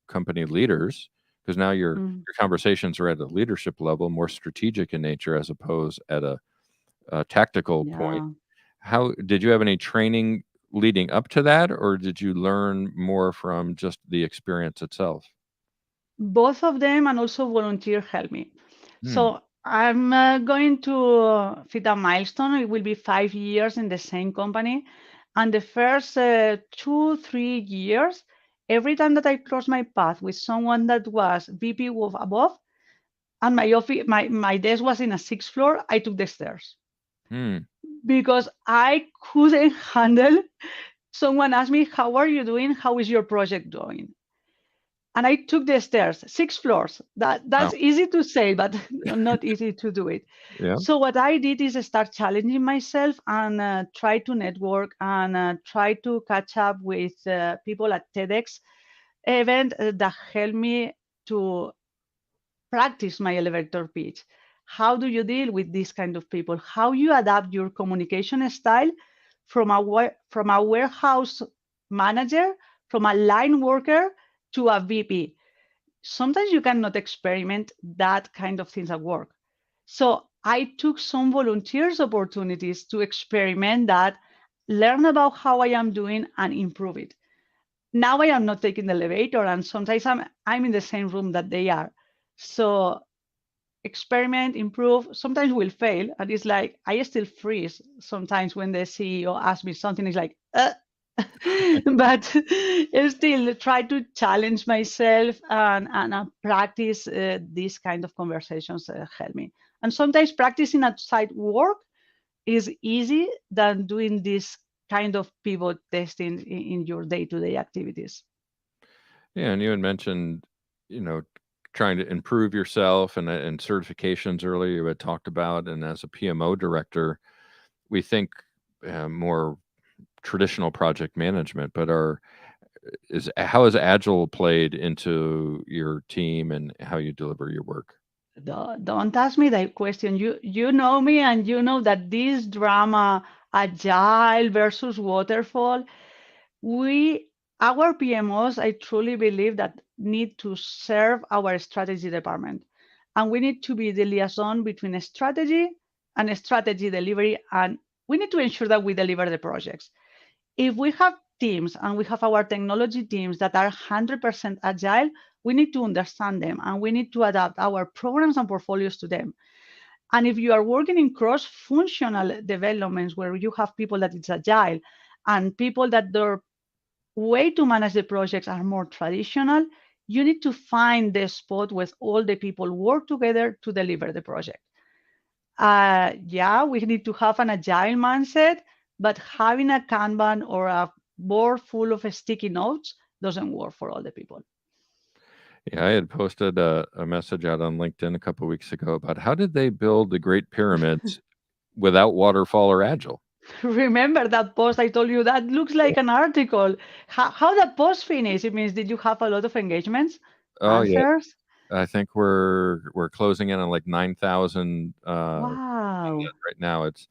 company leaders, because now Mm, your conversations are at a leadership level, more strategic in nature as opposed at a tactical point. yeah. How did you have any training leading up to that, or did you learn more from just the experience itself? Both of them and also volunteer help me. Hmm. So I'm going to fit a milestone. It will be 5 years in the same company. And the first 2, 3 years, every time that I crossed my path with someone that was VP of above, and my office, my desk was in a sixth floor, I took the stairs Hmm. because I couldn't handle someone asked me, "How are you doing? How is your project doing?" And I took the stairs, 6 floors. Wow. That's easy to say, but not easy to do it. Yeah. So what I did is start challenging myself and try to network and try to catch up with people at TEDx event that helped me to practice my elevator pitch. How do you deal with these kind of people? How you adapt your communication style from from a warehouse manager, from a line worker to a VP? Sometimes you cannot experiment that kind of things at work. So I took some volunteers opportunities to experiment that, learn about how I am doing and improve it. Now I am not taking the elevator and sometimes I'm in the same room that they are. So experiment, improve, sometimes will fail. And it's like I still freeze sometimes when the CEO asks me something, it's like, but still try to challenge myself and practice these kind of conversations help me. And sometimes practicing outside work is easy than doing this kind of pivot testing in your day-to-day activities. Yeah, and you had mentioned, you know, trying to improve yourself and certifications earlier you had talked about, and as a PMO director, we think more traditional project management, but are is how is Agile played into your team and how you deliver your work? Don't ask me that question. You know me, and you know that this drama, agile versus waterfall, we our PMOs, I truly believe that need to serve our strategy department, and we need to be the liaison between a strategy and a strategy delivery, and we need to ensure that we deliver the projects. If we have teams and we have our technology teams that are 100% agile, we need to understand them and we need to adapt our programs and portfolios to them. And if you are working in cross-functional developments where you have people that it's agile and people that their way to manage the projects are more traditional, you need to find the spot where all the people work together to deliver the project. Yeah, we need to have an agile mindset, but having a Kanban or a board full of sticky notes doesn't work for all the people. Yeah, I had posted a message out on LinkedIn a couple weeks ago about how did they build the Great Pyramids without waterfall or agile? Remember that post I told you that looks like an article. How that post finished? It means did you have a lot of engagements, Oh yeah, answers? I think we're closing in on like 9,000 Wow. right now. It's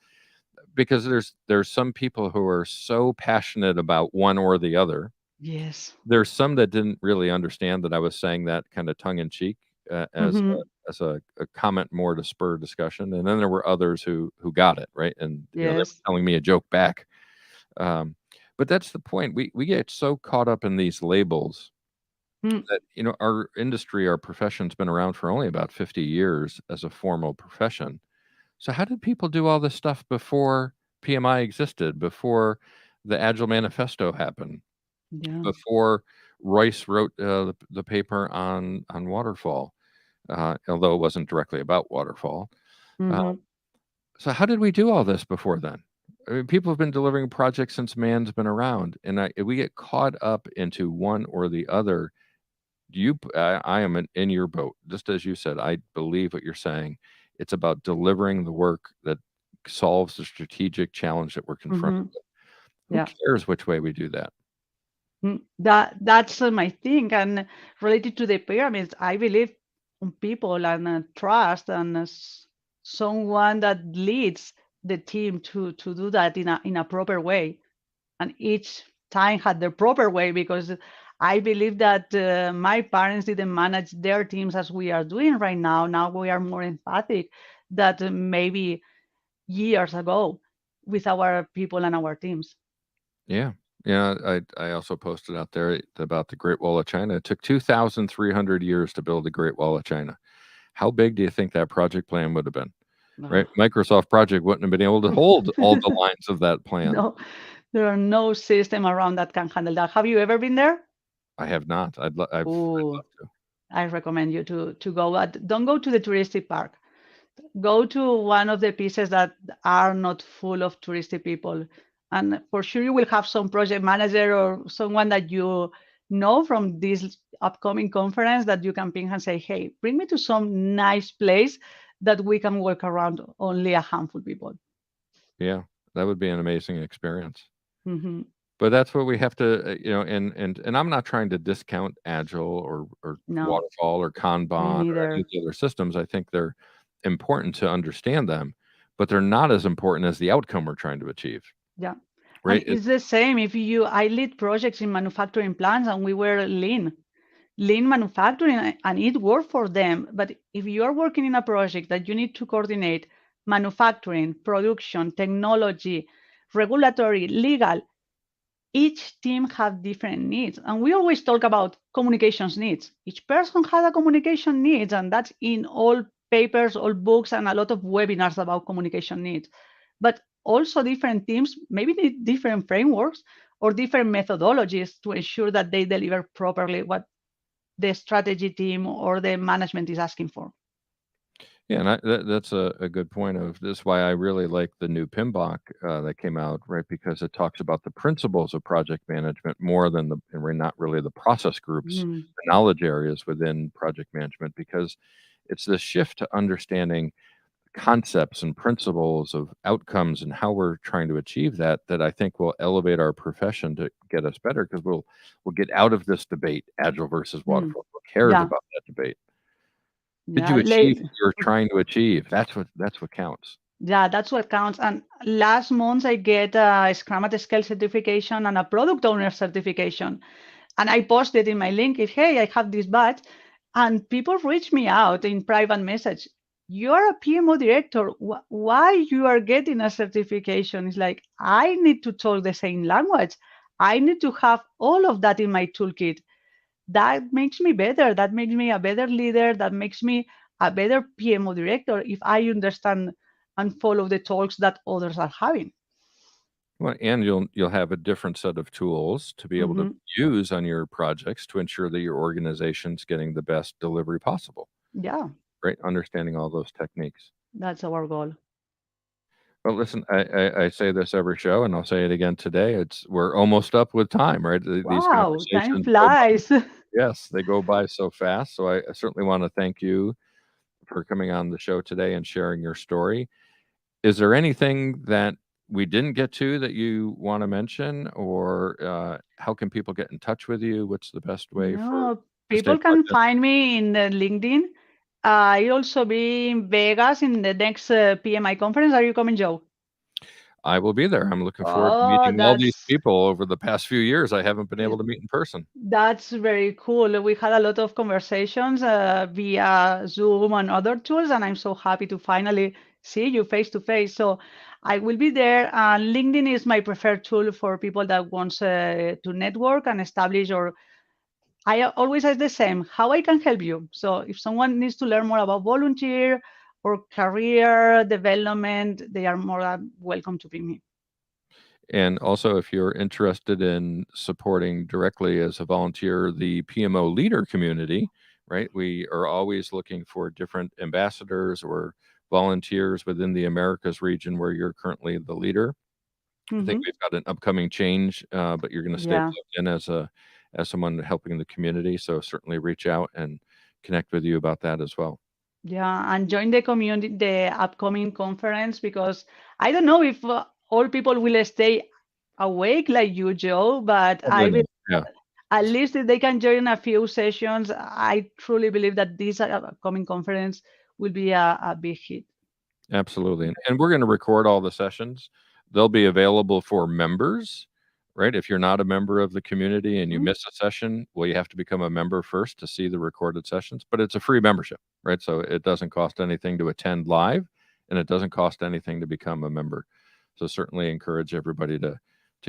because there's some people who are so passionate about one or the other. Yes. There's some that didn't really understand that I was saying that kind of tongue in cheek, Hmm. as a comment more to spur discussion, and then there were others who got it, right? And, you know, they were Yes. telling me a joke back. Um, but that's the point. We get so caught up in these labels Mm. that, you know, our industry, our profession's been around for only about 50 years as a formal profession. So how did people do all this stuff before PMI existed, before the Agile Manifesto happened? Yeah. before Royce wrote the paper on waterfall, although it wasn't directly about waterfall. Uh, Hmm. so how did we do all this before then? I mean, people have been delivering projects since man's been around, and if we get caught up into one or the other, I am in your boat. Just as you said, I believe what you're saying. It's about delivering the work that solves the strategic challenge that we're confronted Hmm. with. Who Yeah. cares which way we do that? That's my thing. And related to the pyramids, I believe on people and trust and someone that leads the team to do that in a proper way. And each time had the proper way because I believe that my parents didn't manage their teams as we are doing right now. Now we are more empathic that maybe years ago with our people and our teams. Yeah. Yeah, I also posted out there about the Great Wall of China. It took 2,300 years to build the Great Wall of China. How big do you think that project plan would have been? No. Right? Microsoft project wouldn't have been able to hold all the lines of that plan. No, there are no system around that can handle that. Have you ever been there? I have not. I'd Oh, love to. I recommend you to go, but don't go to the touristy park. Go to one of the pieces that are not full of touristy people. And for sure, you will have some project manager or someone that you know from this upcoming conference that you can ping and say, hey, bring me to some nice place that we can work around only a handful people. Yeah, that would be an amazing experience. Hmm. But that's what we have to, and I'm not trying to discount Agile or No, Waterfall or me Kanban or any of neither. the other systems. I think they're important to understand them, but they're not as important as the outcome we're trying to achieve, Yeah. And right? it's the same if I lead projects in manufacturing plants and we were lean manufacturing and it worked for them. But if you are working in a project that you need to coordinate manufacturing, production, technology, regulatory, legal, each team have different needs. And we always talk about communications needs. Each person has a communication needs, and that's in all papers, all books, and a lot of webinars about communication needs. But also different teams maybe need different frameworks or different methodologies to ensure that they deliver properly what the strategy team or the management is asking for. Yeah, and that's a good point. Of this is why I really like the new PMBOK that came out, right? Because it talks about the principles of project management more than and we're not really the process groups, Mm, the knowledge areas within project management, because it's this shift to understanding concepts and principles of outcomes and how we're trying to achieve that I think will elevate our profession to get us better because we'll get out of this debate, agile versus mm. waterfall. Who cares Yeah, about that debate? Did yeah. you achieve what you're trying to achieve? That's what counts. Yeah, that's what counts. And last month, I get a Scrum at Scale certification and a product owner certification. And I posted in my LinkedIn, hey, I have this badge. And people reach me out in private message. You're a PMO director. Why you are getting a certification? It's like, I need to talk the same language. I need to have all of that in my toolkit. That makes me better. That makes me a better leader. That makes me a better PMO director if I understand and follow the talks that others are having. Well, and you'll have a different set of tools to be able to Hmm. use on your projects to ensure that your organization's getting the best delivery possible, Yeah, right? Understanding all those techniques. that's our goal. Well, listen, I say this every show, and I'll say it again today. We're almost up with time, right? These Wow, time conversations go by. flies. Yes, they go by so fast. So I certainly want to thank you for coming on the show today and sharing your story. Is there anything that we didn't get to that you want to mention, or how can people get in touch with you? What's the best way No, to stay people can plugged in? find me in the LinkedIn. I'll also be in Vegas in the next PMI conference. Are you coming, Joe? I will be there. I'm looking forward to Oh, meeting all these people. Over the past few years, I haven't been able to meet in person. that's very cool. We had a lot of conversations via Zoom and other tools, and I'm so happy to finally see you face to face. So I will be there. LinkedIn is my preferred tool for people that wants to network and establish. Or I always ask the same: how I can help you. So if someone needs to learn more about volunteer or career development, they are more than welcome to ping me. And also, if you're interested in supporting directly as a volunteer the PMO leader community, right? We are always looking for different ambassadors or volunteers within the Americas region where you're currently the leader. I think we've got an upcoming change, but you're going to stay Yeah. plugged in as someone helping the community. So certainly reach out and connect with you about that as well. Yeah, and join the community, the upcoming conference, because I don't know if all people will stay awake like you, Joe, but I Probably will, not. Yeah. at least if they can join a few sessions, I truly believe that this upcoming conference will be a big hit. Absolutely. And we're going to record all the sessions. They'll be available for members, right? If you're not a member of the community and you Mhm. miss a session, well, you have to become a member first to see the recorded sessions, but it's a free membership, right? So it doesn't cost anything to attend live and it doesn't cost anything to become a member. So certainly encourage everybody to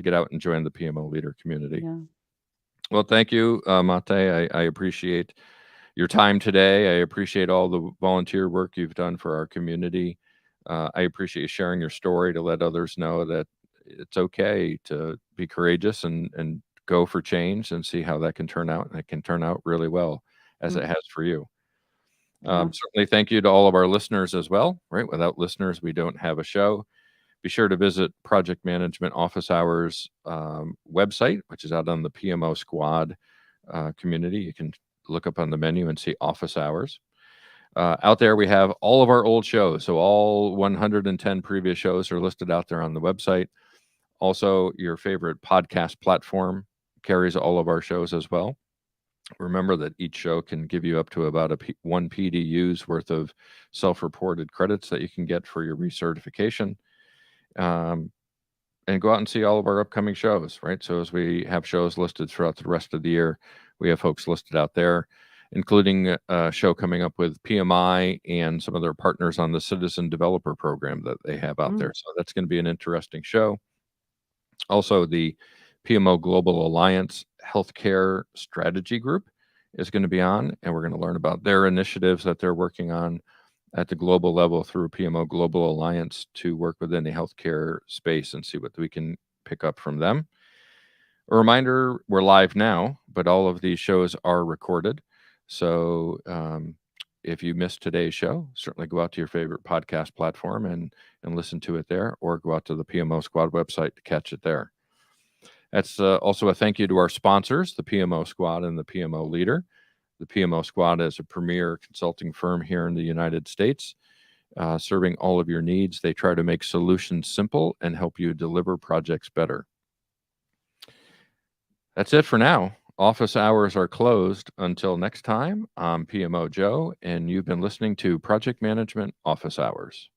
get out and join the PMO leader community. Yeah. Well, thank you, Mayte. I appreciate your time today. I appreciate all the volunteer work you've done for our community. I appreciate you sharing your story to let others know that it's okay to be courageous and go for change and see how that can turn out. And it can turn out really well as it Mhm. has for you. Yeah. Certainly, thank you to all of our listeners as well, right? Without listeners, we don't have a show. Be sure to visit Project Management Office Hours website, which is out on the PMO Squad community. You can look up on the menu and see office hours. Out there, we have all of our old shows. So all 110 previous shows are listed out there on the website. Also, your favorite podcast platform carries all of our shows as well. Remember that each show can give you up to about one PDU's worth of self-reported credits that you can get for your recertification. And go out and see all of our upcoming shows, right? So as we have shows listed throughout the rest of the year, we have folks listed out there, including a show coming up with PMI and some of their partners on the Citizen Developer Program that they have out there. So that's going to be an interesting show. Also, the PMO Global Alliance Healthcare Strategy Group is going to be on, and we're going to learn about their initiatives that they're working on at the global level through PMO Global Alliance to work within the healthcare space and see what we can pick up from them. A reminder, we're live now, but all of these shows are recorded. So if you missed today's show, certainly go out to your favorite podcast platform and listen to it there, or go out to the PMO Squad website to catch it there. That's also a thank you to our sponsors, the PMO Squad and the PMO Leader. The PMO Squad is a premier consulting firm here in the United States, serving all of your needs. They try to make solutions simple and help you deliver projects better. That's it for now. Office hours are closed until next time. I'm PMO Joe, and you've been listening to Project Management Office Hours.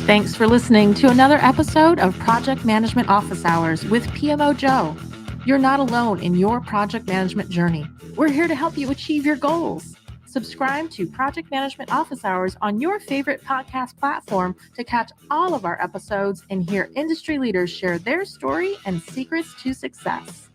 Thanks for listening to another episode of Project Management Office Hours with PMO Joe. You're not alone in your project management journey. We're here to help you achieve your goals. Subscribe to Project Management Office Hours on your favorite podcast platform to catch all of our episodes and hear industry leaders share their story and secrets to success.